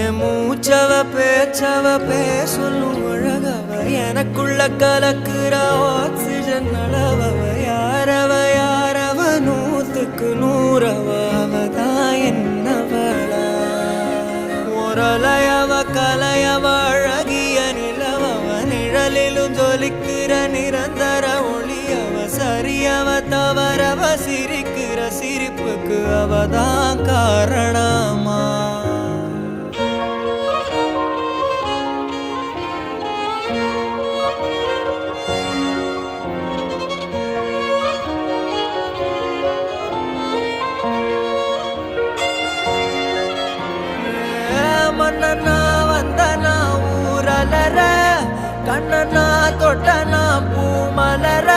என் மூச்சவ பேச்சவ பேசலும் அழகவ எனக்குள்ள கலக்குற ஆக்சிஜன் அளவவ யாரவ நூத்துக்கு நூறவ அவதான் என்னவளா ஒரலையவ கலையவ அழகிய நிலவவ நிழலிலும் ஜொலிக்கிற நிரந்தர ஒளியவ சரியவ தவறவ சிரிக்கிற சிரிப்புக்கு அவதான் காரணமா மன்னனா வந்தனா ஊரலர கண்ணனா தொட்டனா பூமலர